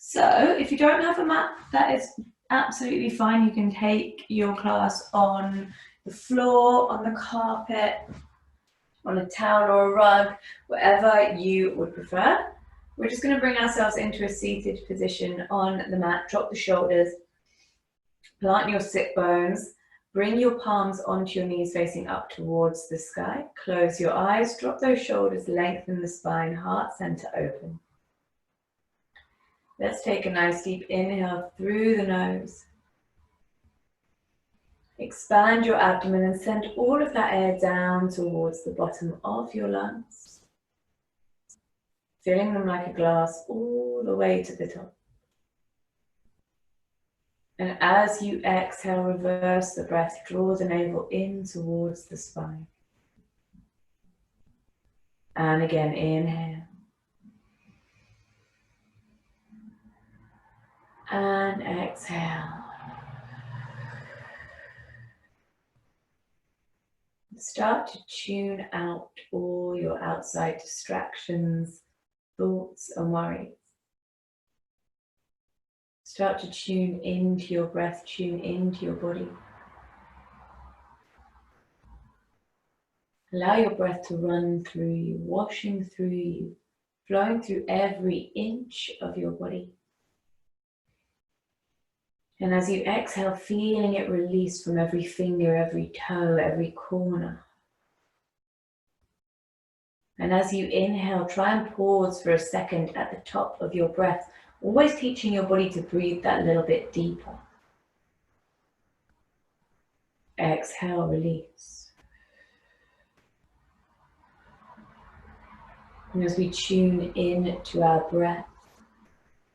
So if you don't have a mat, that is absolutely fine. You can take your class on the floor, on the carpet, on a towel or a rug, whatever you would prefer. We're just going to bring ourselves into a seated position on the mat. Drop the shoulders, plant your sit bones, bring your palms onto your knees facing up towards the sky. Close your eyes, drop those shoulders, lengthen the spine, heart center open. Let's take a nice deep inhale through the nose. Expand your abdomen and send all of that air down towards the bottom of your lungs, filling them like a glass all the way to the top. And as you exhale, reverse the breath, draw the navel in towards the spine. And again, inhale. And exhale. Start to tune out all your outside distractions, thoughts and worries. Start to tune into your breath, tune into your body. Allow your breath to run through you, washing through you, flowing through every inch of your body. And as you exhale, feeling it release from every finger, every toe, every corner. And as you inhale, try and pause for a second at the top of your breath, always teaching your body to breathe that little bit deeper. Exhale, release. And as we tune in to our breath,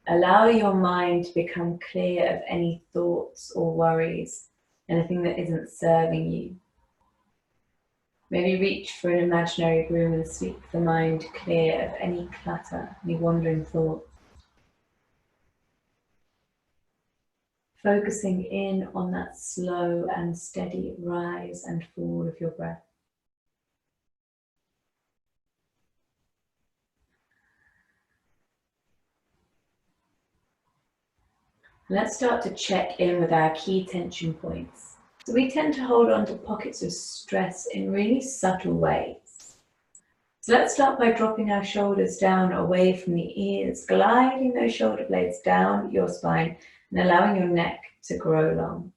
allow your mind to become clear of any thoughts or worries, anything that isn't serving you. Maybe reach for an imaginary broom and sweep the mind clear of any clutter, any wandering thoughts. Focusing in on that slow and steady rise and fall of your breath. Let's start to check in with our key tension points. So we tend to hold on to pockets of stress in really subtle ways. So let's start by dropping our shoulders down away from the ears, gliding those shoulder blades down your spine and allowing your neck to grow long.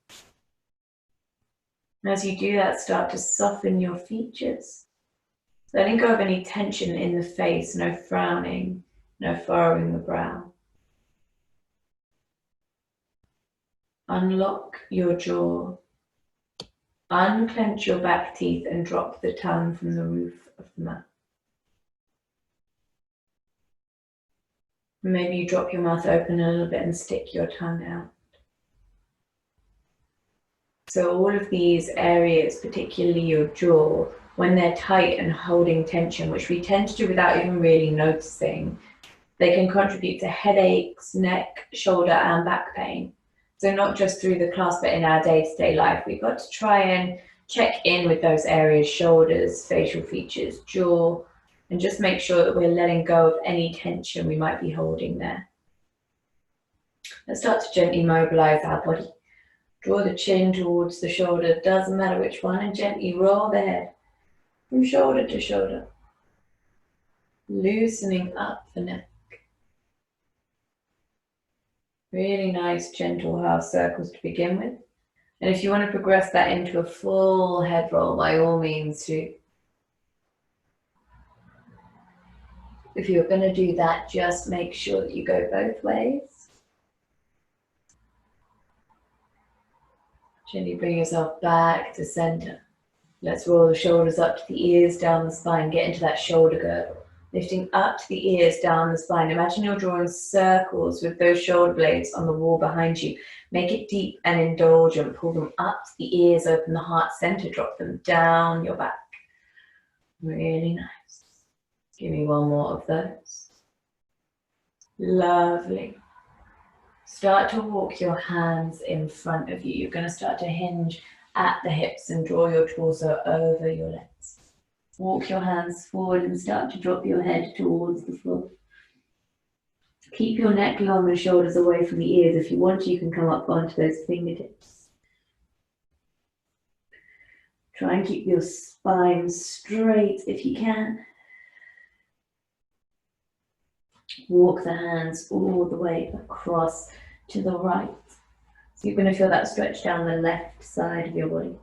And as you do that, start to soften your features, letting go of any tension in the face, no frowning, no furrowing the brow. Unlock your jaw, unclench your back teeth and drop the tongue from the roof of the mouth. Maybe you drop your mouth open a little bit and stick your tongue out. So all of these areas, particularly your jaw, when they're tight and holding tension, which we tend to do without even really noticing, they can contribute to headaches, neck, shoulder and back pain. So not just through the class, but in our day-to-day life, we've got to try and check in with those areas, shoulders, facial features, jaw, and just make sure that we're letting go of any tension we might be holding there. Let's start to gently mobilize our body. Draw the chin towards the shoulder, doesn't matter which one, and gently roll the head from shoulder to shoulder, loosening up the neck. Really nice, gentle half circles to begin with. And if you want to progress that into a full head roll, by all means do. If you're going to do that, just make sure that you go both ways. Gently bring yourself back to center. Let's roll the shoulders up to the ears, down the spine, get into that shoulder girdle. Lifting up to the ears, down the spine. Imagine you're drawing circles with those shoulder blades on the wall behind you. Make it deep and indulgent. Pull them up to the ears, open the heart center, drop them down your back. Really nice. Give me one more of those. Lovely. Start to walk your hands in front of you. You're going to start to hinge at the hips and draw your torso over your legs. Walk your hands forward and start to drop your head towards the floor. Keep your neck long and shoulders away from the ears. If you want to, you can come up onto those fingertips. Try and keep your spine straight if you can. Walk the hands all the way across to the right. So you're going to feel that stretch down the left side of your body.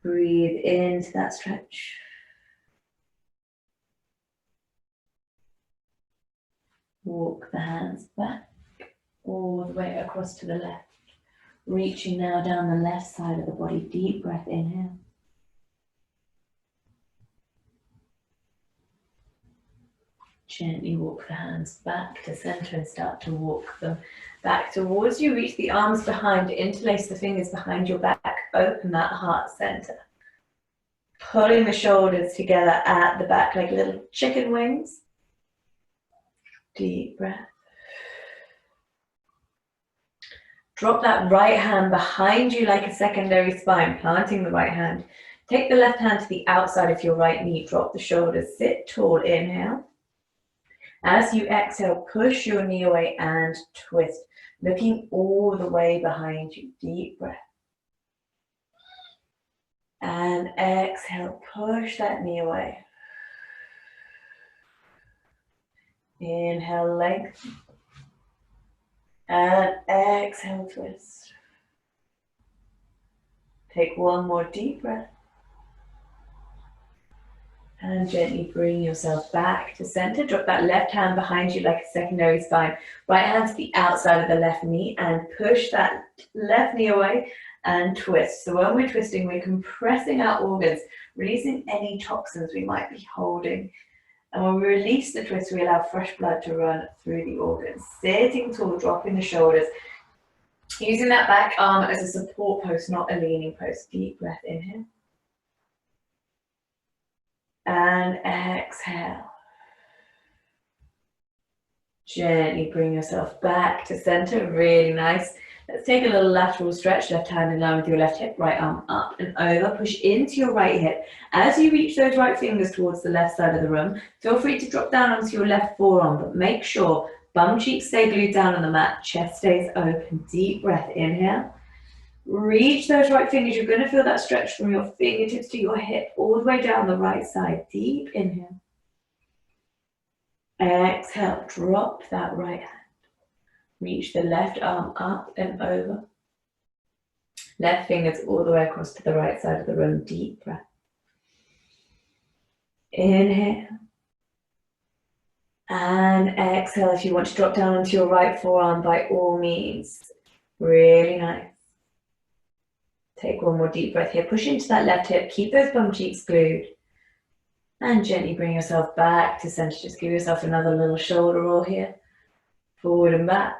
Breathe into that stretch. Walk the hands back all the way across to the left. Reaching now down the left side of the body. Deep breath, inhale. Gently walk the hands back to center and start to walk them back towards you. Reach the arms behind, interlace the fingers behind your back, open that heart center. Pulling the shoulders together at the back like little chicken wings. Deep breath. Drop that right hand behind you like a secondary spine, planting the right hand. Take the left hand to the outside of your right knee. Drop the shoulders, sit tall, inhale. As you exhale, push your knee away and twist, looking all the way behind you. Deep breath. And exhale, push that knee away. Inhale, lengthen. And exhale, twist. Take one more deep breath. And gently bring yourself back to center. Drop that left hand behind you like a secondary spine. Right hand to the outside of the left knee and push that left knee away and twist. So when we're twisting, we're compressing our organs, releasing any toxins we might be holding. And when we release the twist, we allow fresh blood to run through the organs. Sitting tall, dropping the shoulders. Using that back arm as a support post, not a leaning post. Deep breath, inhale. And exhale. Gently bring yourself back to center. Really nice. Let's take a little lateral stretch. Left hand in line with your left hip, right arm up and over. Push into your right hip. As you reach those right fingers towards the left side of the room, feel free to drop down onto your left forearm, but make sure bum cheeks stay glued down on the mat, chest stays open. Deep breath, inhale. Reach those right fingers. You're going to feel that stretch from your fingertips to your hip, all the way down the right side. Deep inhale. Exhale, drop that right hand. Reach the left arm up and over. Left fingers all the way across to the right side of the room. Deep breath. Inhale. And exhale. If you want to drop down onto your right forearm, by all means. Really nice. Take one more deep breath here. Push into that left hip. Keep those bum cheeks glued. And gently bring yourself back to center. Just give yourself another little shoulder roll here. Forward and back.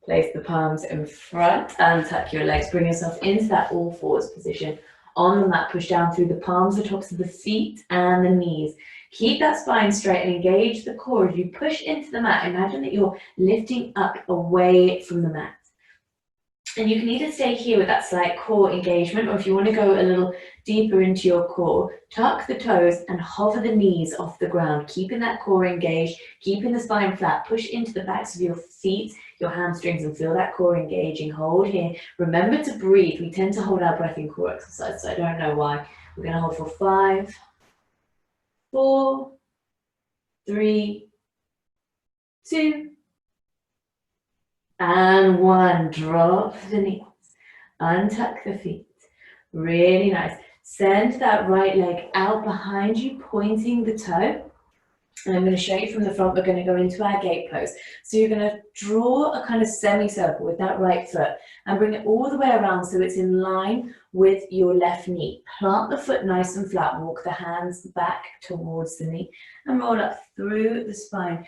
Place the palms in front. Untuck your legs. Bring yourself into that all fours position. On the mat, push down through the palms, the tops of the feet and the knees. Keep that spine straight and engage the core. As you push into the mat, imagine that you're lifting up away from the mat. And you can either stay here with that slight core engagement, or if you want to go a little deeper into your core, tuck the toes and hover the knees off the ground, keeping that core engaged, keeping the spine flat. Push into the backs of your feet, your hamstrings, and feel that core engaging. Hold here. Remember to breathe. We tend to hold our breath in core exercise, so I don't know why. We're going to hold for 5, 4, 3, 2, and 1. Drop the knees, untuck the feet. Really nice. Send that right leg out behind you, pointing the toe. And I'm going to show you from the front. We're going to go into our gate pose. So you're going to draw a kind of semicircle with that right foot and bring it all the way around so it's in line with your left knee. Plant the foot nice and flat. Walk the hands back towards the knee and roll up through the spine.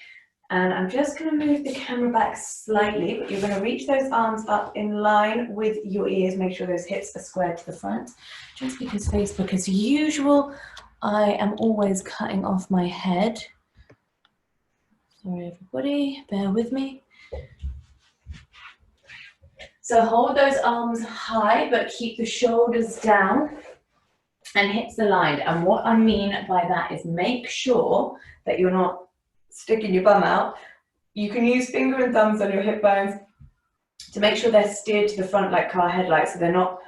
And I'm just going to move the camera back slightly, but you're going to reach those arms up in line with your ears. Make sure those hips are squared to the front. Just because Facebook, as usual, I am always cutting off my head. Sorry, everybody, bear with me. So hold those arms high, but keep the shoulders down and hips aligned. And what I mean by that is make sure that you're not sticking your bum out. You can use finger and thumbs on your hip bones to make sure they're steered to the front like car headlights, so they're not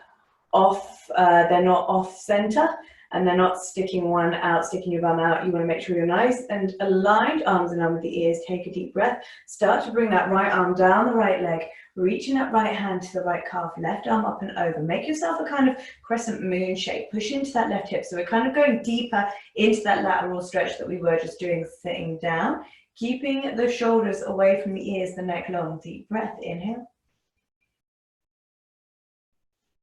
off center, and they're not sticking one out, sticking your bum out. You want to make sure you're nice and aligned, arms in line with the ears. Take a deep breath. Start to bring that right arm down the right leg, reaching that right hand to the right calf, left arm up and over. Make yourself a kind of crescent moon shape. Push into that left hip. So we're kind of going deeper into that lateral stretch that we were just doing sitting down, keeping the shoulders away from the ears, the neck long. Deep breath, inhale.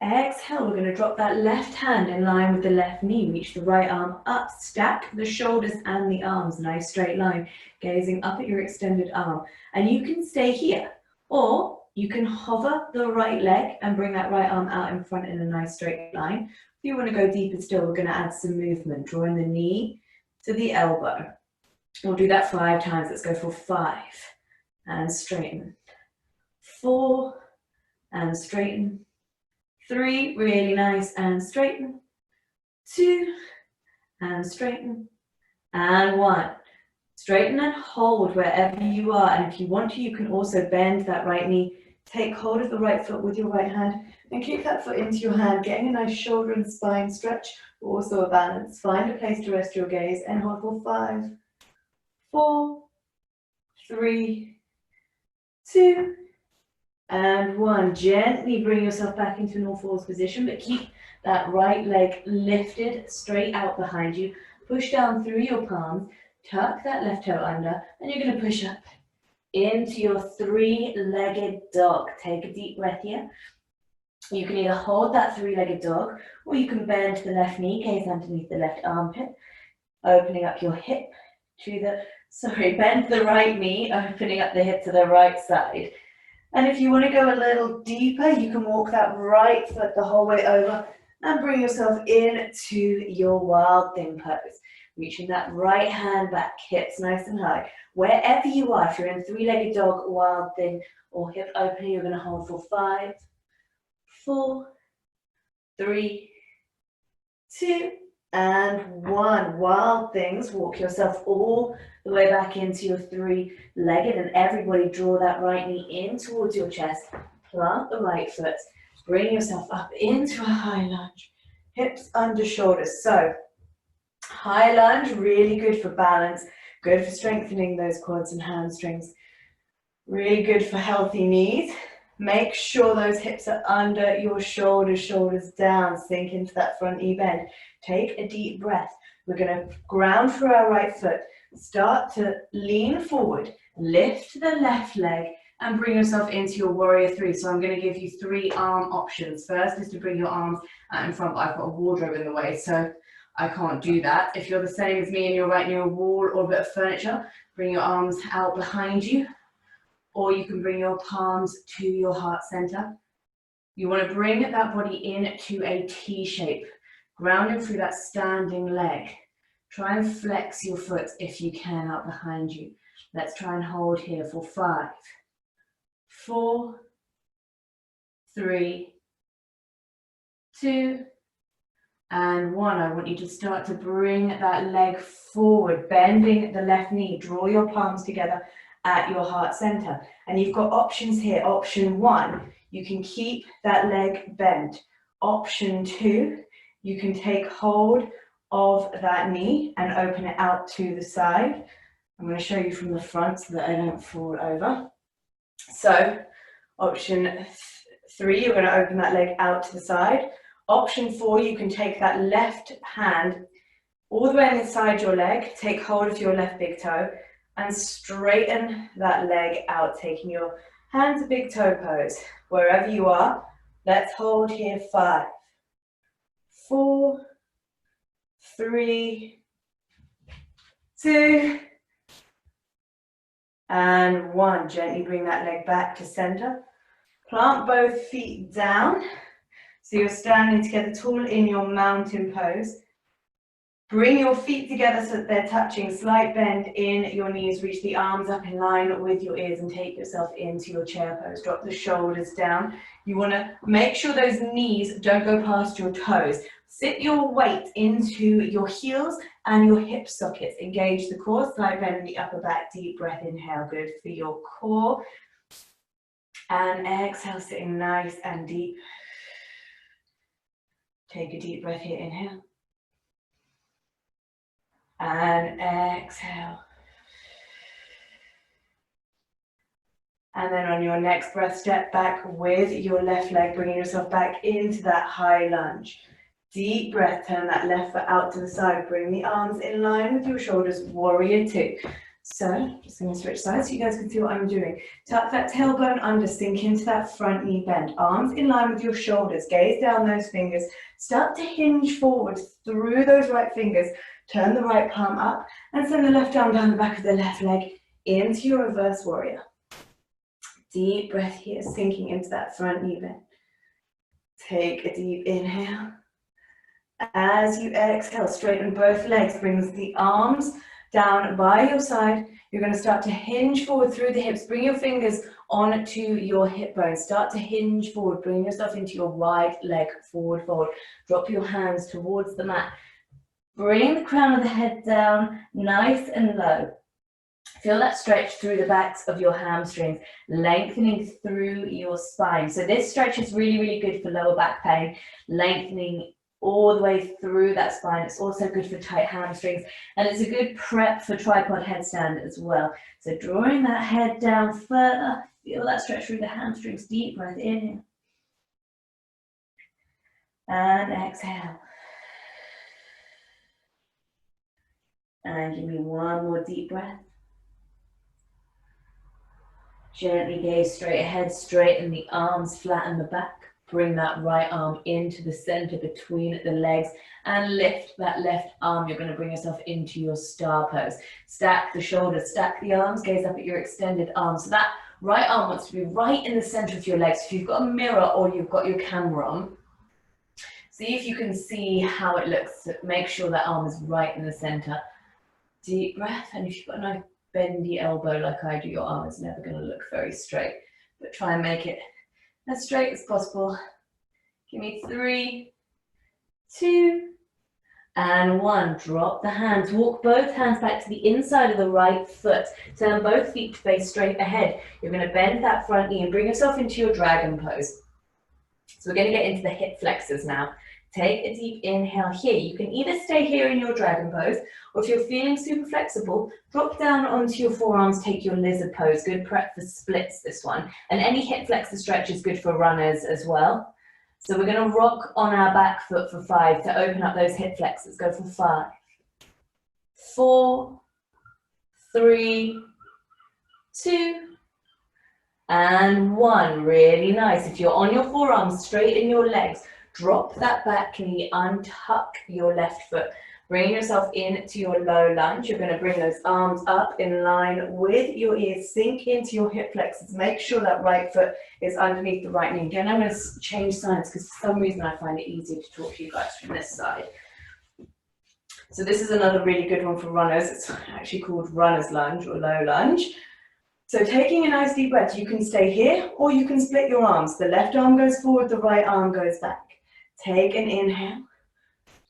Exhale, we're going to drop that left hand in line with the left knee. Reach the right arm up, stack the shoulders and the arms, nice straight line, gazing up at your extended arm. And you can stay here, or you can hover the right leg and bring that right arm out in front in a nice straight line. If you want to go deeper still, we're going to add some movement, drawing the knee to the elbow. We'll do that 5 times. Let's go for 5, and straighten. 4, and straighten. 3, really nice, and straighten. 2, and straighten. And 1. Straighten and hold wherever you are. And if you want to, you can also bend that right knee. Take hold of the right foot with your right hand and kick that foot into your hand, getting a nice shoulder and spine stretch, but also a balance. Find a place to rest your gaze and hold for 5, 4, 3, 2, and 1. Gently bring yourself back into an all fours position, but keep that right leg lifted straight out behind you. Push down through your palms, tuck that left toe under, and you're going to push up into your 3-legged dog. Take a deep breath here. You can either hold that 3-legged dog, or you can bend the left knee, gaze underneath the left armpit, opening up your hip to bend the right knee, opening up the hip to the right side. And if you want to go a little deeper, you can walk that right foot the whole way over and bring yourself into your wild thing pose. Reaching that right hand back, hips nice and high. Wherever you are, if you're in 3-legged dog, wild thing, or hip opening, you're going to hold for 5, 4, 3, 2, and 1. Wild things. Walk yourself all the way back into your 3-legged, and everybody draw that right knee in towards your chest. Plant the right foot. Bring yourself up into a high lunge. Hips under shoulders. So high lunge, really good for balance, good for strengthening those quads and hamstrings. Really good for healthy knees. Make sure those hips are under your shoulders, shoulders down. Sink into that front knee bend. Take a deep breath. We're going to ground through our right foot. Start to lean forward. Lift the left leg and bring yourself into your warrior 3. So I'm going to give you 3 arm options. First is to bring your arms out in front, but I've got a wardrobe in the way, so I can't do that. If you're the same as me and you're right near a wall or a bit of furniture, bring your arms out behind you, or you can bring your palms to your heart center. You want to bring that body into a T shape, grounding through that standing leg. Try and flex your foot if you can out behind you. Let's try and hold here for 5, 4, 3, 2, and 1. I want you to start to bring that leg forward, bending the left knee. Draw your palms together at your heart center. And you've got options here. Option 1, you can keep that leg bent. Option 2, you can take hold of that knee and open it out to the side. I'm going to show you from the front so that I don't fall over. So option 3, you're going to open that leg out to the side. Option 4, you can take that left hand all the way inside your leg, take hold of your left big toe and straighten that leg out, taking your hand to big toe pose. Wherever you are, let's hold here. 5, 4, 3, 2, and 1. Gently bring that leg back to center. Plant both feet down. So you're standing together tall in your mountain pose. Bring your feet together so that they're touching. Slight bend in your knees. Reach the arms up in line with your ears and take yourself into your chair pose. Drop the shoulders down. You want to make sure those knees don't go past your toes. Sit your weight into your heels and your hip sockets. Engage the core, slight bend in the upper back, deep breath, inhale, good for your core. And exhale, sitting nice and deep. Take a deep breath here, inhale. And exhale. And then on your next breath, step back with your left leg, bringing yourself back into that high lunge. Deep breath, turn that left foot out to the side, bring the arms in line with your shoulders, warrior two. So, just going to switch sides so you guys can see what I'm doing. Tuck that tailbone under, sink into that front knee bend. Arms in line with your shoulders, gaze down those fingers. Start to hinge forward through those right fingers. Turn the right palm up and send the left arm down the back of the left leg into your reverse warrior. Deep breath here, sinking into that front knee bend. Take a deep inhale. As you exhale, straighten both legs, brings the arms down by your side. You're going to start to hinge forward through the hips. Bring your fingers onto your hip bones. Start to hinge forward. Bring yourself into your right leg, forward fold. Drop your hands towards the mat. Bring the crown of the head down, nice and low. Feel that stretch through the backs of your hamstrings, lengthening through your spine. So this stretch is really, really good for lower back pain, lengthening all the way through that spine. It's also good for tight hamstrings, and it's a good prep for tripod headstand as well. So drawing that head down further, feel that stretch through the hamstrings. Deep breath in and exhale. And give me one more deep breath. Gently gaze straight ahead, straighten the arms, flatten the back. Bring that right arm into the center between the legs and lift that left arm. You're going to bring yourself into your star pose. Stack the shoulders, stack the arms, gaze up at your extended arms. So that right arm wants to be right in the center of your legs. If you've got a mirror or you've got your camera on, see if you can see how it looks. Make sure that arm is right in the center. Deep breath, and if you've got a nice bendy elbow like I do, your arm is never going to look very straight, but try and make it as straight as possible. Give me 3, 2, and 1. Drop the hands. Walk both hands back to the inside of the right foot. Turn both feet to face straight ahead. You're going to bend that front knee and bring yourself into your dragon pose. So we're going to get into the hip flexors now. Take a deep inhale here. You can either stay here in your dragon pose, or if you're feeling super flexible, drop down onto your forearms, take your lizard pose. Good prep for splits, this one. And any hip flexor stretch is good for runners as well. So we're going to rock on our back foot for 5 to open up those hip flexors. Go for 5, 4, 3, 2, and 1. Really nice. If you're on your forearms, straighten your legs. Drop that back knee, untuck your left foot. Bring yourself into your low lunge. You're going to bring those arms up in line with your ears. Sink into your hip flexors. Make sure that right foot is underneath the right knee. Again, I'm going to change sides because for some reason I find it easier to talk to you guys from this side. So this is another really good one for runners. It's actually called runner's lunge or low lunge. So taking a nice deep breath, you can stay here or you can split your arms. The left arm goes forward, the right arm goes back. Take an inhale,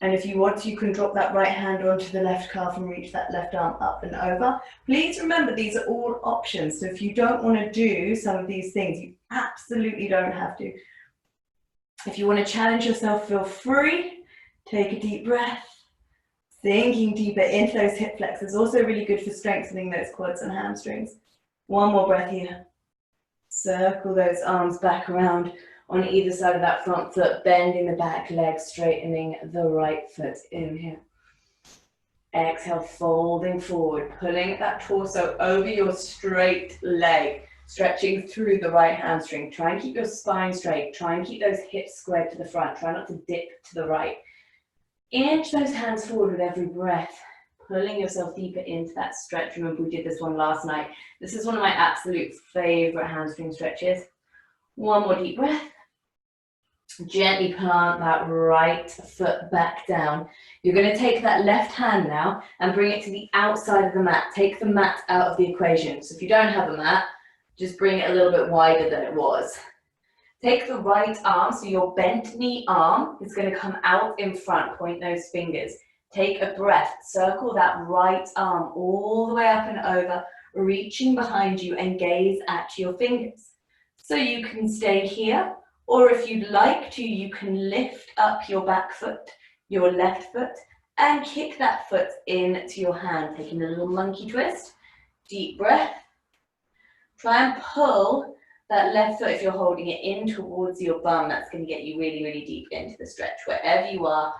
and if you want to, you can drop that right hand onto the left calf and reach that left arm up and over. Please remember, these are all options, so if you don't want to do some of these things, you absolutely don't have to. If you want to challenge yourself, feel free. Take a deep breath, sinking deeper into those hip flexors. Also really good for strengthening those quads and hamstrings. One more breath here. Circle those arms back around on either side of that front foot, bending the back leg, straightening the right foot. Inhale. Exhale, folding forward, pulling that torso over your straight leg, stretching through the right hamstring. Try and keep your spine straight. Try and keep those hips squared to the front. Try not to dip to the right. Inch those hands forward with every breath, pulling yourself deeper into that stretch. Remember, we did this one last night. This is one of my absolute favorite hamstring stretches. One more deep breath. Gently plant that right foot back down. You're going to take that left hand now and bring it to the outside of the mat. Take the mat out of the equation. So if you don't have a mat, just bring it a little bit wider than it was. Take the right arm, so your bent knee arm is going to come out in front. Point those fingers. Take a breath, circle that right arm all the way up and over, reaching behind you and gaze at your fingers. So you can stay here, or if you'd like to, you can lift up your back foot, your left foot, and kick that foot into your hand, taking a little monkey twist. Deep breath. Try and pull that left foot, if you're holding it, in towards your bum. That's going to get you really, really deep into the stretch. Wherever you are,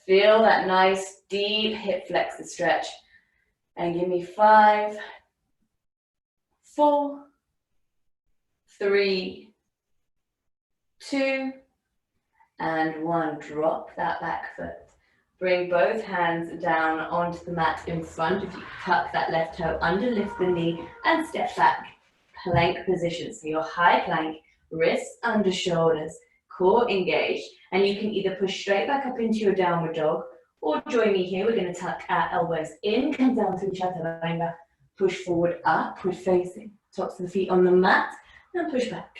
feel that nice, deep hip flexor stretch. And give me 5, 4, 3, 2, and 1. Drop that back foot. Bring both hands down onto the mat in front of you. Tuck that left toe under, lift the knee, and step back. Plank position. So your high plank, wrists under shoulders, core engaged, and you can either push straight back up into your downward dog, or join me here. We're going to tuck our elbows in, come down through chaturanga, push forward, upward facing, tops of the feet on the mat, and push back.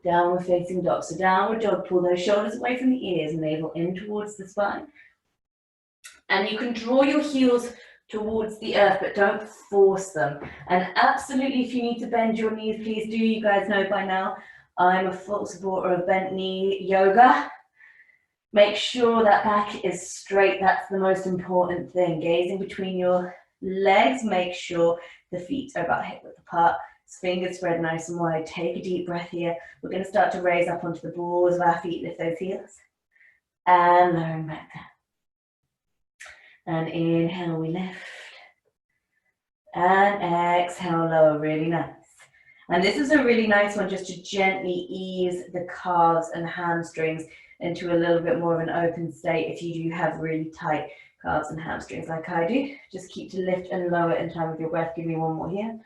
Downward facing dog. So downward dog, pull those shoulders away from the ears, navel in towards the spine. And you can draw your heels towards the earth, but don't force them. And absolutely, if you need to bend your knees, please do. You guys know by now, I'm a full supporter of bent knee yoga. Make sure that back is straight. That's the most important thing. Gazing between your legs. Make sure the feet are about hip width apart. Fingers spread nice and wide. Take a deep breath here. We're going to start to raise up onto the balls of our feet. Lift those heels. And lowering back down. And inhale, we lift. And exhale, lower, really nice. And this is a really nice one just to gently ease the calves and hamstrings into a little bit more of an open state if you do have really tight calves and hamstrings like I do. Just keep to lift and lower in time with your breath. Give me one more here.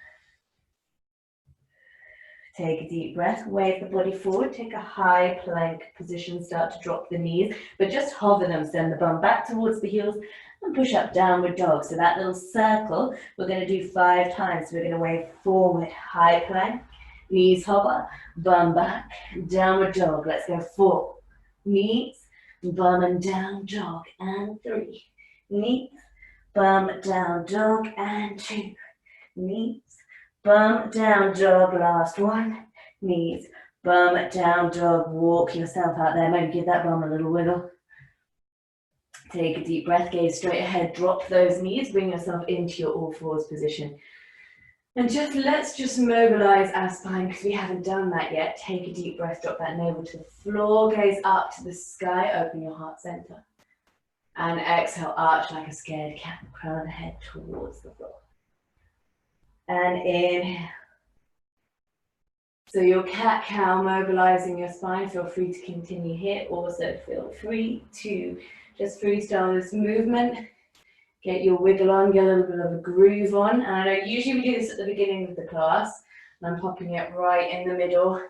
Take a deep breath, wave the body forward, take a high plank position, start to drop the knees, but just hover them, send the bum back towards the heels and push up downward dog. So that little circle, we're going to do 5 times. So we're going to wave forward, high plank, knees hover, bum back, downward dog. Let's go 4, knees, bum and down dog, and 3, knees, bum down dog, and 2, knees, bum down dog, last one, knees, bum down dog, walk yourself out there, maybe give that bum a little wiggle. Take a deep breath, gaze straight ahead, drop those knees, bring yourself into your all fours position. And let's just mobilize our spine because we haven't done that yet. Take a deep breath, drop that navel to the floor, gaze up to the sky, open your heart center. And exhale, arch like a scared cat, crown of the head towards the floor. And inhale. So your cat-cow, mobilizing your spine. Feel free to continue here. Also feel free to just freestyle this movement. Get your wiggle on, get a little bit of a groove on. And I know usually we do this at the beginning of the class. And I'm popping it right in the middle.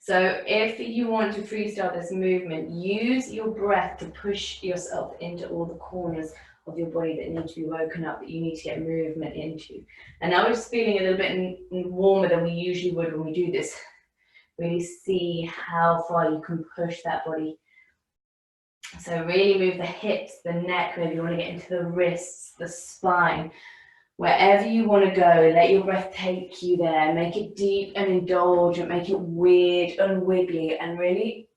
So if you want to freestyle this movement, use your breath to push yourself into all the corners of your body that need to be woken up, that you need to get movement into. And now we're just feeling a little bit warmer than we usually would when we do this. Really see how far you can push that body. So really move the hips, the neck, maybe you want to get into the wrists, the spine. Wherever you want to go, let your breath take you there. Make it deep and indulgent, make it weird and wiggly, and really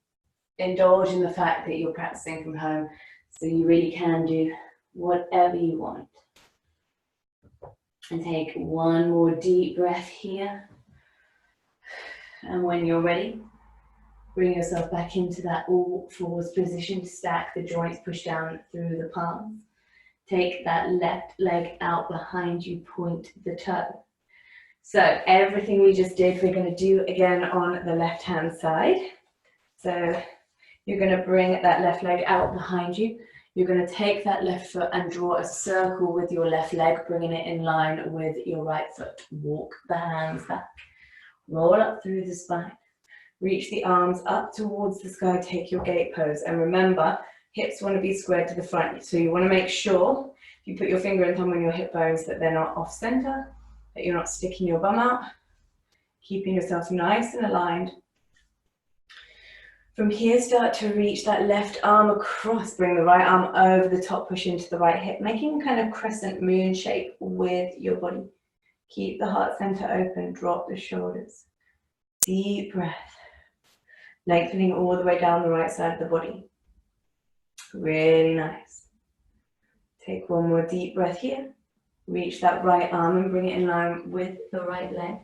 indulge in the fact that you're practicing from home. So you really can do whatever you want. And take one more deep breath here. And when you're ready, bring yourself back into that all fours position. Stack the joints, push down through the palms. Take that left leg out behind you, point the toe. So everything we just did, we're going to do again on the left hand side. So you're going to bring that left leg out behind you. You're going to take that left foot and draw a circle with your left leg, bringing it in line with your right foot. Walk the hands back. Roll up through the spine. Reach the arms up towards the sky. Take your gate pose. And remember, hips want to be squared to the front. So you want to make sure you put your finger and thumb on your hip bones that they're not off center, that you're not sticking your bum out, keeping yourself nice and aligned. From here, start to reach that left arm across. Bring the right arm over the top, push into the right hip, making kind of crescent moon shape with your body. Keep the heart center open, drop the shoulders. Deep breath. Lengthening all the way down the right side of the body. Really nice. Take one more deep breath here. Reach that right arm and bring it in line with the right leg.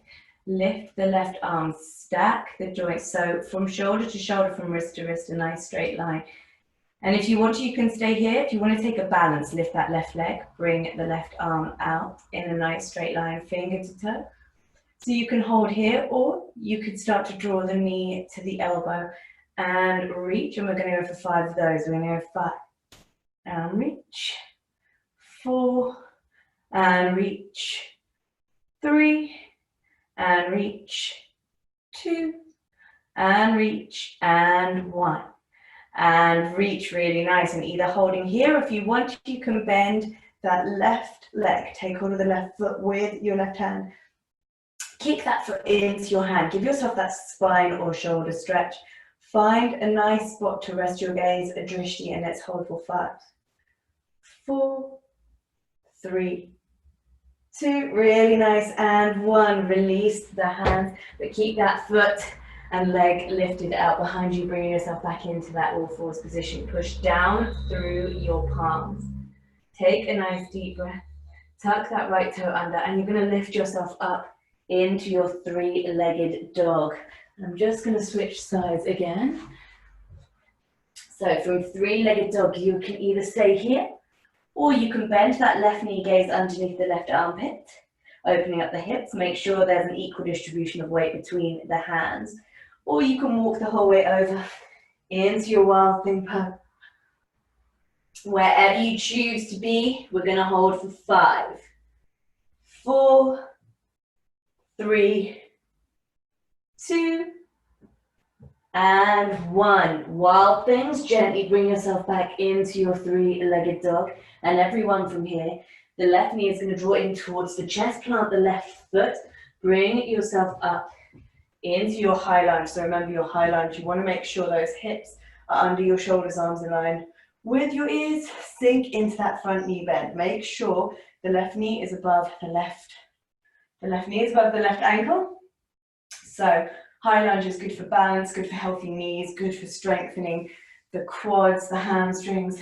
Lift the left arm, stack the joints. So from shoulder to shoulder, from wrist to wrist, a nice straight line. And if you want to, you can stay here. If you want to take a balance, lift that left leg, bring the left arm out in a nice straight line, finger to toe. So you can hold here, or you could start to draw the knee to the elbow and reach. And we're going to go for 5 of those. We're going to go 5 and reach, 4 and reach, 3 and reach, 2 and reach, and 1 and reach. Really nice. And either holding here, if you want, you can bend that left leg, take hold of the left foot with your left hand, kick that foot into your hand, give yourself that spine or shoulder stretch. Find a nice spot to rest your gaze, a drishti, and let's hold for 5, 4, 3, 2, really nice, and 1. Release the hands, but keep that foot and leg lifted out behind you, bringing yourself back into that all fours position. Push down through your palms. Take a nice deep breath, tuck that right toe under, and you're going to lift yourself up into your 3-legged dog. I'm just going to switch sides again. So from 3-legged dog, you can either stay here, or you can bend that left knee, gaze underneath the left armpit, opening up the hips. Make sure there's an equal distribution of weight between the hands. Or you can walk the whole way over into your wild thing pose. Wherever you choose to be, we're going to hold for 5, 4, 3, 2, and 1. Wild things, gently bring yourself back into your 3-legged dog. And everyone from here, the left knee is going to draw in towards the chest, plant the left foot, bring yourself up into your high lunge. So remember your high lunge, you want to make sure those hips are under your shoulders, arms aligned with your ears. Sink into that front knee bend. Make sure the left knee is above the left. The left knee is above the left ankle. So high lunge is good for balance, good for healthy knees, good for strengthening the quads, the hamstrings.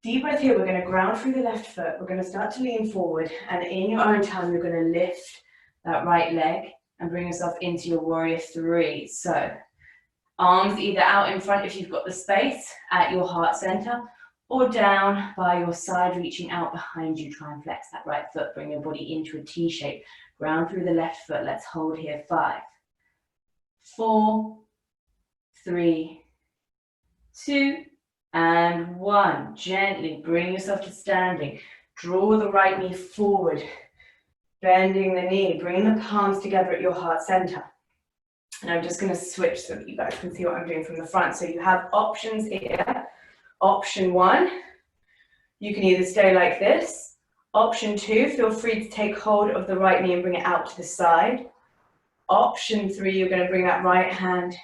Deep breath here, we're going to ground through the left foot. We're going to start to lean forward, and in your own time, you're going to lift that right leg and bring yourself into your warrior 3. So arms either out in front if you've got the space at your heart center, or down by your side, reaching out behind you. Try and flex that right foot, bring your body into a T shape. Ground through the left foot. Let's hold here. 5, 4, 3, 2, and 1. Gently bring yourself to standing. Draw the right knee forward, bending the knee. Bring the palms together at your heart center. And I'm just going to switch so that you guys can see what I'm doing from the front. So you have options here. Option 1, you can either stay like this. Option 2, feel free to take hold of the right knee and bring it out to the side. Option 3, you're going to bring that right hand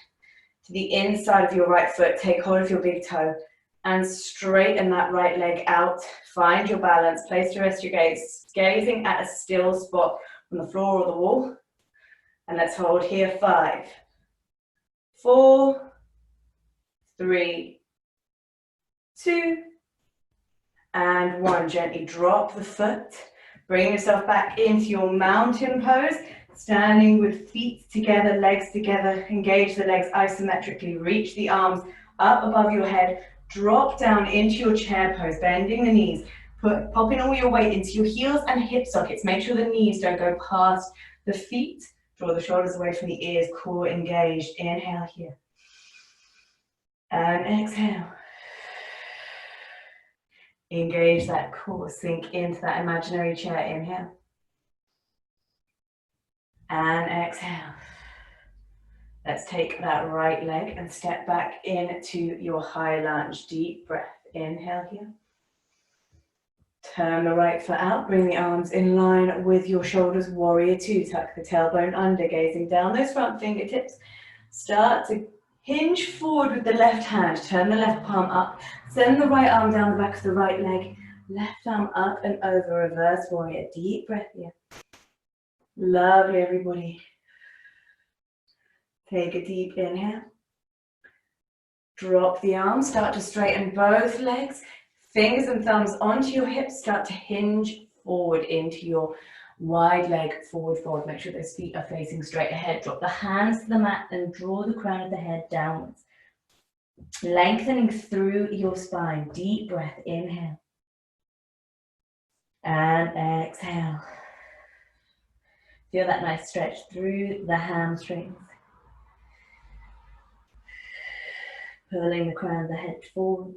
to the inside of your right foot. Take hold of your big toe and straighten that right leg out. Find your balance. Place to rest your gaze, gazing at a still spot on the floor or the wall. And let's hold here. 5, 4, 3, 2, and 1. Gently drop the foot. Bring yourself back into your mountain pose. Standing with feet together, legs together. Engage the legs isometrically. Reach the arms up above your head. Drop down into your chair pose, bending the knees. Popping all your weight into your heels and hip sockets. Make sure the knees don't go past the feet. Draw the shoulders away from the ears, core engaged. Inhale here. And exhale. Engage that core, sink into that imaginary chair. Inhale. And exhale. Let's take that right leg and step back into your high lunge. Deep breath. Inhale here. Turn the right foot out. Bring the arms in line with your shoulders. Warrior 2. Tuck the tailbone under, gazing down those front fingertips. Start to Hinge forward with the left hand, turn the left palm up, send the right arm down the back of the right leg, left arm up and over, reverse warrior. Deep breath here. Lovely, everybody. Take a deep inhale. Drop the arms, start to straighten both legs. Fingers and thumbs onto your hips, start to hinge forward into your wide leg forward fold. Make sure those feet are facing straight ahead. Drop the hands to the mat and draw the crown of the head downwards. Lengthening through your spine. Deep breath, inhale. And exhale. Feel that nice stretch through the hamstrings. Pulling the crown of the head forward.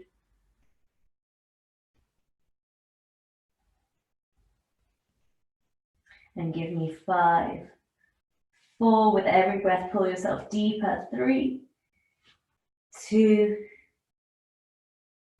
And give me 5, 4, with every breath, pull yourself deeper. 3, 2,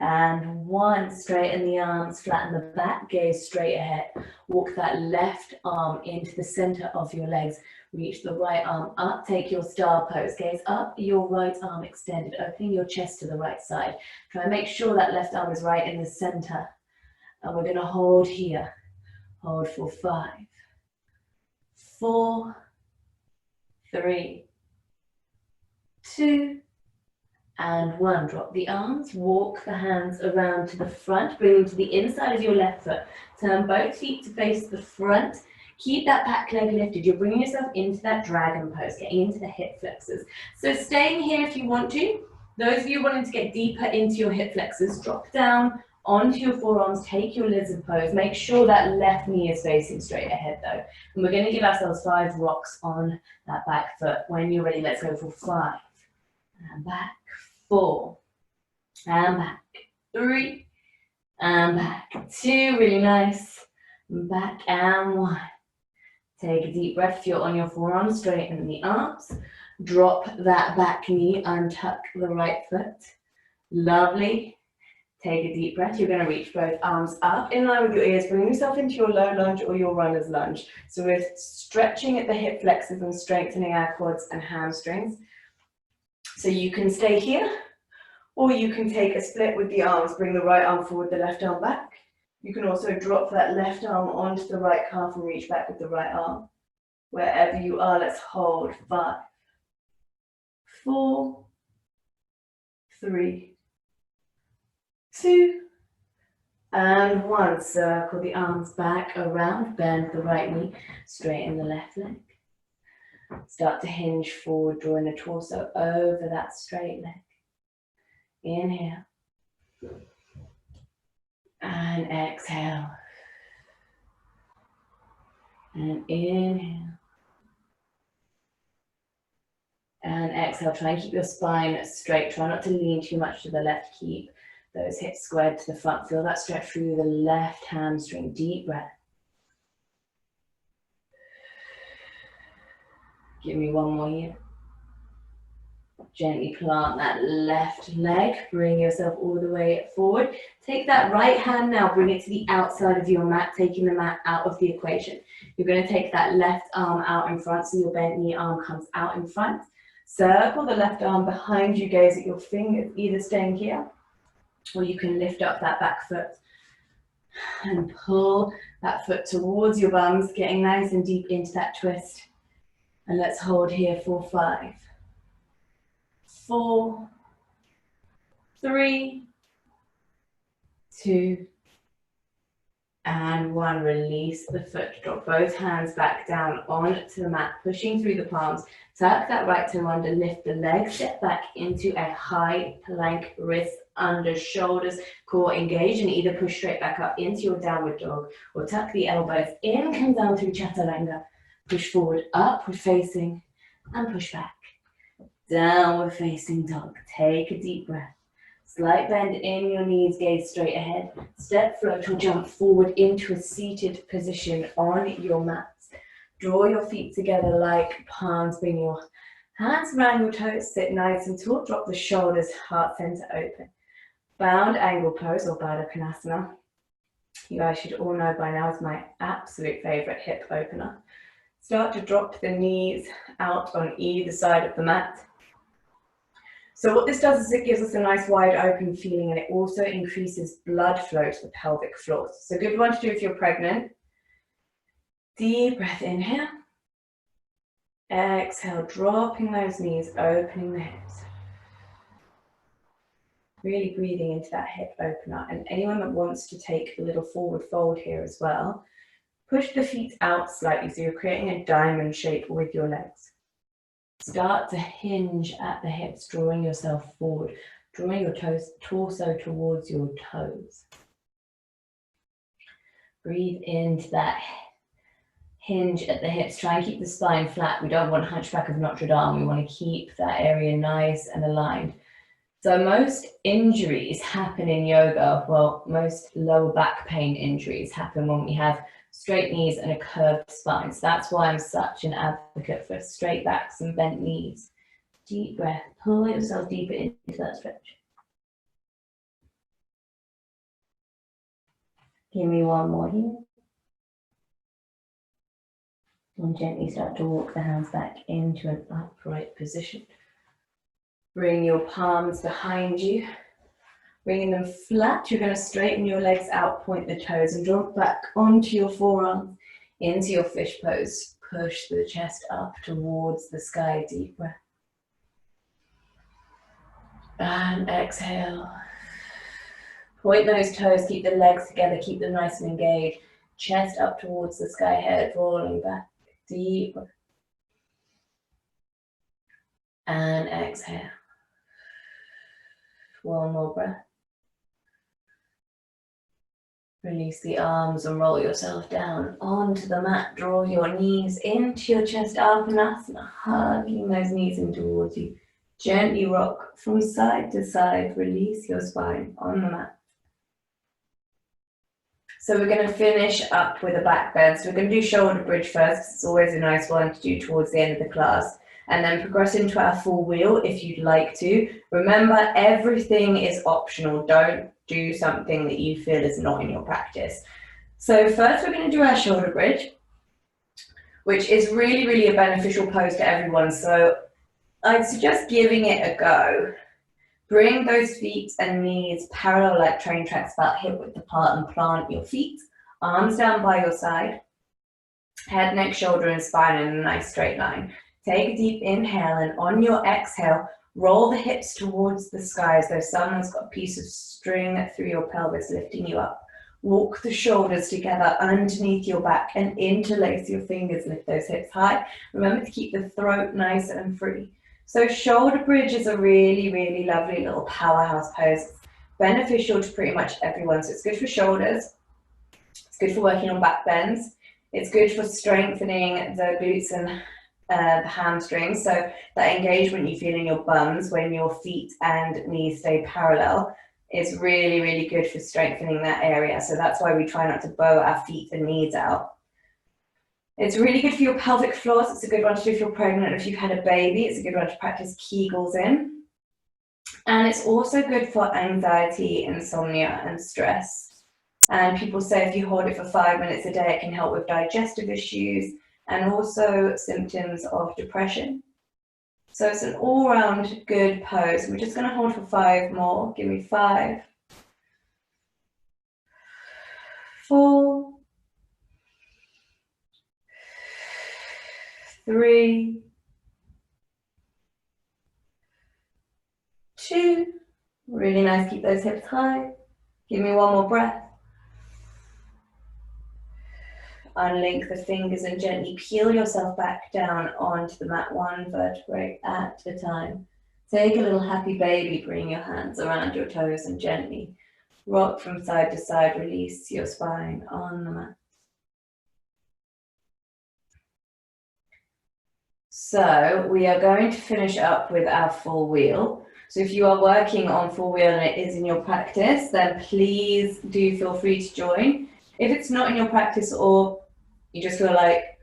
and 1. Straighten the arms, flatten the back, gaze straight ahead. Walk that left arm into the center of your legs. Reach the right arm up, take your star pose. Gaze up, your right arm extended, opening your chest to the right side. Try and make sure that left arm is right in the center. And we're gonna hold here. Hold for 5, 4, 3, 2, and 1. Drop the arms, walk the hands around to the front, bringing to the inside of your left foot. Turn both feet to face the front. Keep that back leg lifted. You're bringing yourself into that dragon pose, getting into the hip flexors. So staying here if you want to. Those of you wanting to get deeper into your hip flexors, drop down onto your forearms, take your lizard pose. Make sure that left knee is facing straight ahead though. And we're going to give ourselves 5 rocks on that back foot. When you're ready, let's go for 5. And back, 4. And back, 3. And back, 2. Really nice. Back and 1. Take a deep breath. If you're on your forearms, straighten the arms. Drop that back knee, untuck the right foot. Lovely. Take a deep breath. You're going to reach both arms up in line with your ears. Bring yourself into your low lunge or your runner's lunge. So we're stretching at the hip flexors and strengthening our quads and hamstrings. So you can stay here, or you can take a split with the arms. Bring the right arm forward, the left arm back. You can also drop that left arm onto the right calf and reach back with the right arm. Wherever you are, let's hold. 5, 4, 3, 2, and 1. Circle the arms back around, bend the right knee, straighten the left leg. Start to hinge forward, drawing the torso over that straight leg. Inhale. And exhale. And inhale. And exhale. Try and keep your spine straight. Try not to lean too much to the left. Keep those hips squared to the front. Feel that stretch through the left hamstring. Deep breath. Give me 1 more here. Gently plant that left leg. Bring yourself all the way forward. Take that right hand now. Bring it to the outside of your mat, taking the mat out of the equation. You're going to take that left arm out in front, so your bent knee arm comes out in front. Circle the left arm behind you. Gaze at your fingers, either staying here, or you can lift up that back foot and pull that foot towards your bums, getting nice and deep into that twist. And let's hold here for 5, 4, 3, 2, and 1. Release the foot. Drop both hands back down onto the mat, pushing through the palms. Tuck that right toe under, lift the leg, step back into a high plank, wrists under, shoulders, core engage, and either push straight back up into your downward dog or tuck the elbows in, come down through chaturanga. Push forward, upward facing, and push back. Downward facing dog. Take a deep breath. Slight bend in your knees, gaze straight ahead. Step, float, or jump forward into a seated position on your mats. Draw your feet together like palms. Bring your hands around your toes. Sit nice and tall. Drop the shoulders, heart center open. Bound angle pose or Baddha Konasana. You guys should all know by now is my absolute favorite hip opener. Start to drop the knees out on either side of the mat. So what this does is it gives us a nice wide open feeling, and it also increases blood flow to the pelvic floor. So a good one to do if you're pregnant. Deep breath, inhale. Exhale, dropping those knees, opening the hips. Really breathing into that hip opener. And anyone that wants to take a little forward fold here as well, push the feet out slightly so you're creating a diamond shape with your legs. Start to hinge at the hips, drawing yourself forward, drawing your torso towards your toes. Breathe into that hinge at the hips. Try and keep the spine flat. We don't want Hunchback of Notre Dame. We want to keep that area nice and aligned. So most injuries happen in yoga, well, most lower back pain injuries happen when we have straight knees and a curved spine. So that's why I'm such an advocate for straight backs and bent knees. Deep breath, pull yourself deeper into that stretch. Give me one more here. And gently start to walk the hands back into an upright position. Bring your palms behind you, bringing them flat. You're going to straighten your legs out, point the toes, and drop back onto your forearms, into your fish pose. Push the chest up towards the sky, deep breath. And exhale. Point those toes, keep the legs together, keep them nice and engaged. Chest up towards the sky, head rolling back, deep breath. And exhale. One more breath. Release the arms and roll yourself down onto the mat. Draw your knees into your chest, Arpanasana, hugging those knees in towards you. Gently rock from side to side. Release your spine on the mat. So we're going to finish up with a back bend. So we're going to do shoulder bridge first, because it's always a nice one to do towards the end of the class. And then progress into our full wheel if you'd like to. Remember, everything is optional. Don't do something that you feel is not in your practice. So first we're going to do our shoulder bridge, which is really, really a beneficial pose to everyone. So I'd suggest giving it a go. Bring those feet and knees parallel like train tracks, about hip width apart, and plant your feet. Arms down by your side. Head, neck, shoulder, and spine in a nice straight line. Take a deep inhale, and on your exhale, roll the hips towards the sky as though someone's got a piece of string through your pelvis, lifting you up. Walk the shoulders together underneath your back and interlace your fingers, lift those hips high. Remember to keep the throat nice and free. So shoulder bridge is a really, really lovely little powerhouse pose. It's beneficial to pretty much everyone. So it's good for shoulders. It's good for working on back bends. It's good for strengthening the glutes and the hamstrings, so that engagement you feel in your bums when your feet and knees stay parallel is really, really good for strengthening that area. So that's why we try not to bow our feet and knees out. It's really good for your pelvic floors. It's a good one to do if you're pregnant, if you've had a baby. It's a good one to practice Kegels in. And it's also good for anxiety, insomnia, and stress. And people say if you hold it for 5 minutes a day, it can help with digestive issues and also symptoms of depression. So it's an all-round good pose. We're just going to hold for 5 more. Give me 5, 4, 3, 2. Really nice. Keep those hips high. Give me one more breath. Unlink the fingers and gently peel yourself back down onto the mat, one vertebrae at a time. Take a little happy baby, bring your hands around your toes and gently rock from side to side. Release your spine on the mat. So we are going to finish up with our full wheel. So if you are working on full wheel and it is in your practice, then please do feel free to join. If it's not in your practice, or you just feel like,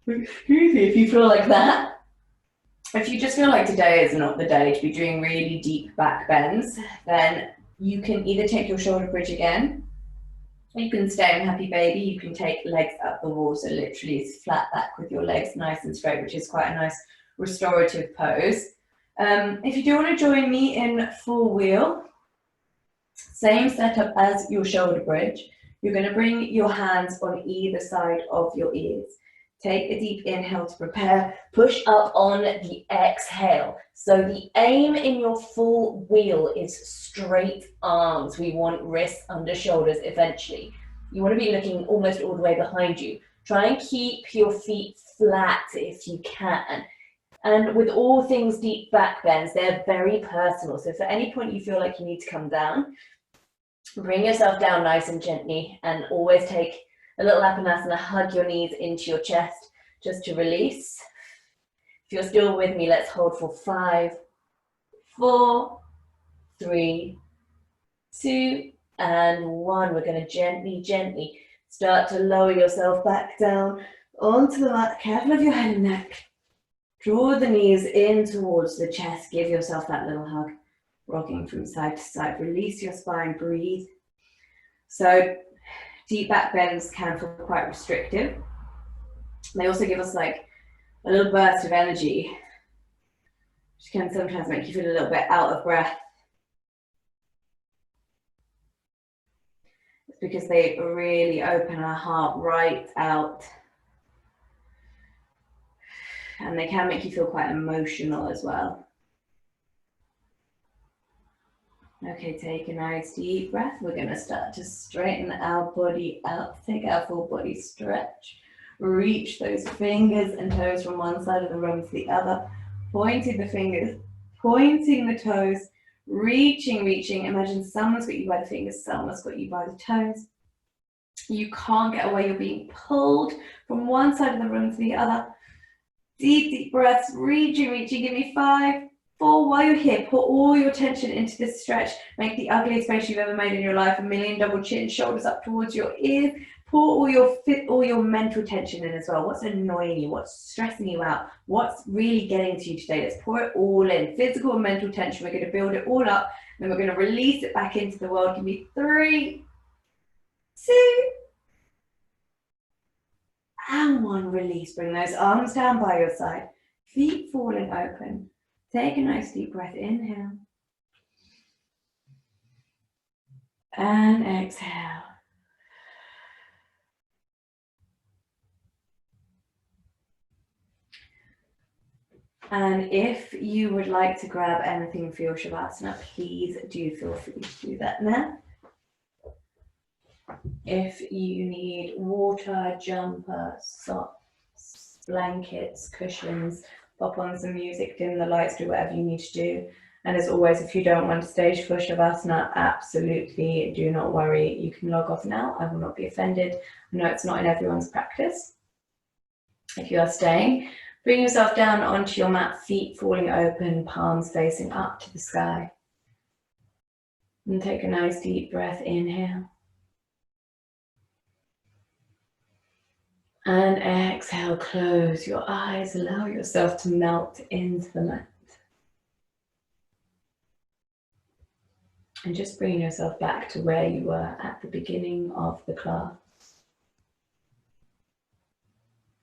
excuse me, if you feel like that, if you just feel like today is not the day to be doing really deep back bends, then you can either take your shoulder bridge again, or you can stay in happy baby. You can take legs up the wall, so literally flat back with your legs nice and straight, which is quite a nice restorative pose. If you do want to join me in full wheel, same setup as your shoulder bridge. You're going to bring your hands on either side of your ears. Take a deep inhale to prepare. Push up on the exhale. So the aim in your full wheel is straight arms. We want wrists under shoulders eventually. You want to be looking almost all the way behind you. Try and keep your feet flat if you can. And with all things deep back bends, they're very personal. So if at any point you feel like you need to come down, bring yourself down nice and gently, and always take a little Apanasana, hug your knees into your chest just to release. If you're still with me, let's hold for 5, 4, 3, 2, and 1. We're going to gently, gently start to lower yourself back down onto the mat. Careful of your head and neck. Draw the knees in towards the chest. Give yourself that little hug. Rocking from side to side. Release your spine. Breathe. So deep back bends can feel quite restrictive. They also give us like a little burst of energy, which can sometimes make you feel a little bit out of breath. It's because they really open our heart right out. And they can make you feel quite emotional as well. Okay, take a nice deep breath. We're going to start to straighten our body out. Take our full body stretch. Reach those fingers and toes from one side of the room to the other. Pointing the fingers, pointing the toes, reaching. Imagine someone's got you by the fingers, someone's got you by the toes. You can't get away. You're being pulled from one side of the room to the other. Deep breaths. Reaching. Give me 5, 4. While you're here, put all your tension into this stretch. Make the ugliest face you've ever made in your life. A million double chin, shoulders up towards your ears. Pour all your mental tension in as well. What's annoying you? What's stressing you out? What's really getting to you today? Let's pour it all in. Physical and mental tension. We're going to build it all up. Then we're going to release it back into the world. Give me 3, 2, and 1. Release. Bring those arms down by your side. Feet falling open. Take a nice deep breath. Inhale. And exhale. And if you would like to grab anything for your Shavasana, please do feel free to do that now. If you need water, jumper, socks, blankets, cushions, pop on some music, dim the lights, do whatever you need to do. And as always, if you don't want to stage for Shavasana, absolutely do not worry. You can log off now. I will not be offended. I know it's not in everyone's practice. If you are staying, bring yourself down onto your mat, feet falling open, palms facing up to the sky. And take a nice deep breath. Inhale. And exhale, close your eyes, allow yourself to melt into the mat. And just bring yourself back to where you were at the beginning of the class.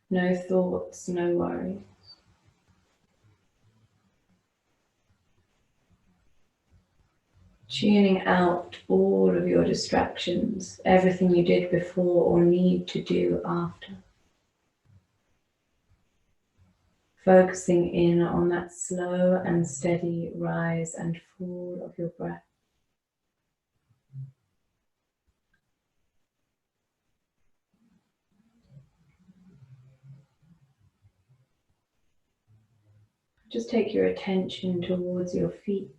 No thoughts, no worries. Tuning out all of your distractions, everything you did before or need to do after. Focusing in on that slow and steady rise and fall of your breath. Just take your attention towards your feet.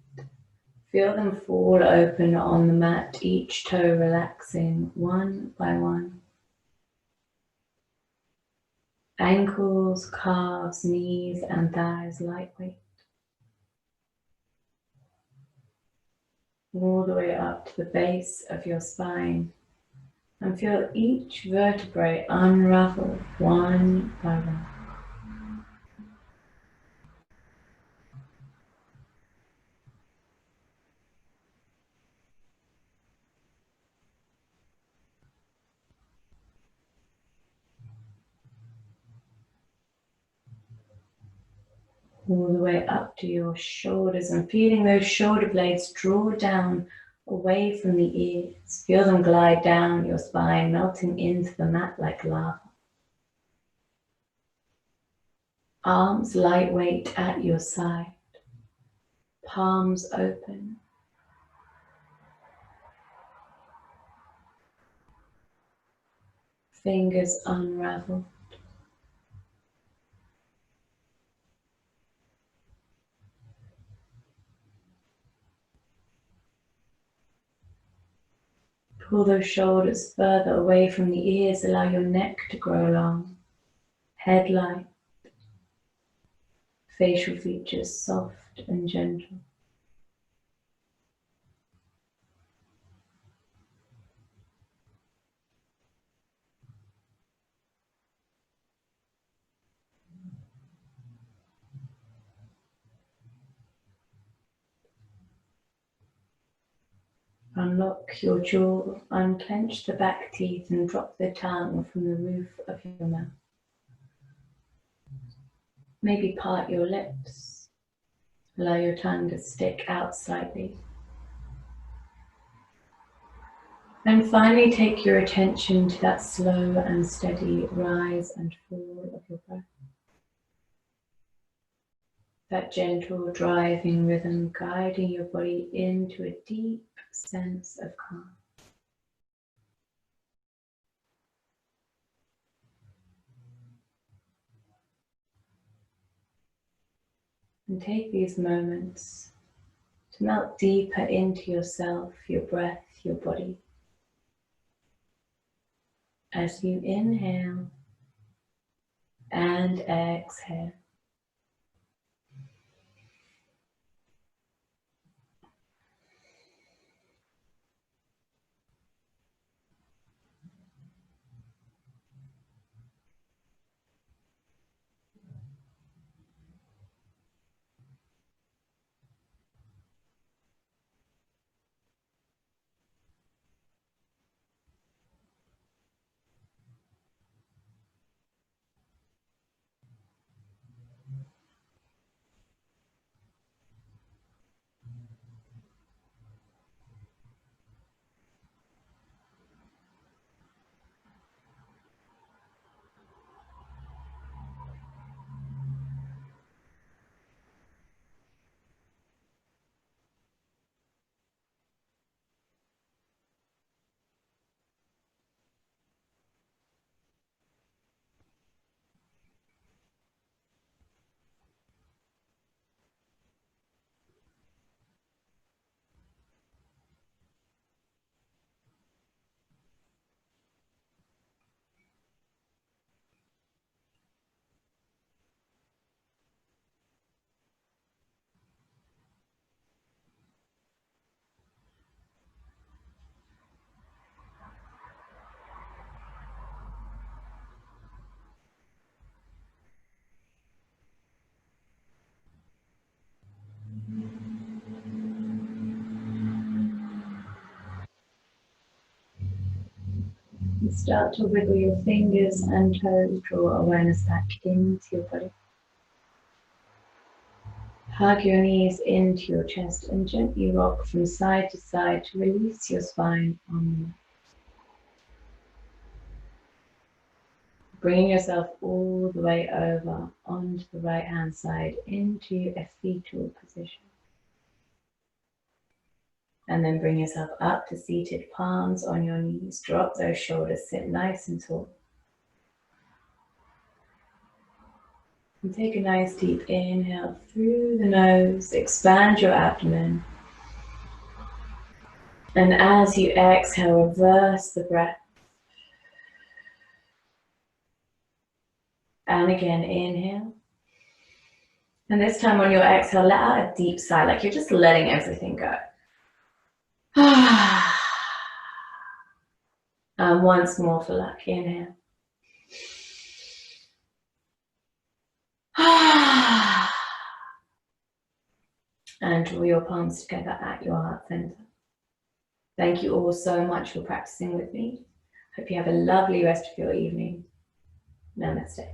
Feel them fall open on the mat, each toe relaxing one by one. Ankles, calves, knees and thighs lightweight. All the way up to the base of your spine. And feel each vertebrae unravel one by one. all the way up to your shoulders and feeling those shoulder blades draw down away from the ears. Feel them glide down your spine, melting into the mat like lava. Arms lightweight at your side, palms open. Fingers unraveled. Pull those shoulders further away from the ears. Allow your neck to grow long. Head light. Facial features soft and gentle. Unlock your jaw, unclench the back teeth and drop the tongue from the roof of your mouth. Maybe part your lips. Allow your tongue to stick out slightly. And finally take your attention to that slow and steady rise and fall of your breath. That gentle driving rhythm guiding your body into a deep sense of calm. And take these moments to melt deeper into yourself, your breath, your body. As you inhale and exhale. You start to wiggle your fingers and toes, draw awareness back into your body. Hug your knees into your chest and gently rock from side to side to release your spine on. Bringing yourself all the way over onto the right hand side into a fetal position. And then bring yourself up to seated, palms on your knees. Drop those shoulders, sit nice and tall. And take a nice deep inhale through the nose, expand your abdomen. And as you exhale, reverse the breath. And again, inhale. And this time on your exhale, let out a deep sigh, like you're just letting everything go. And once more for luck, inhale. And draw your palms together at your heart center. Thank you all so much for practicing with me. Hope you have a lovely rest of your evening. Namaste.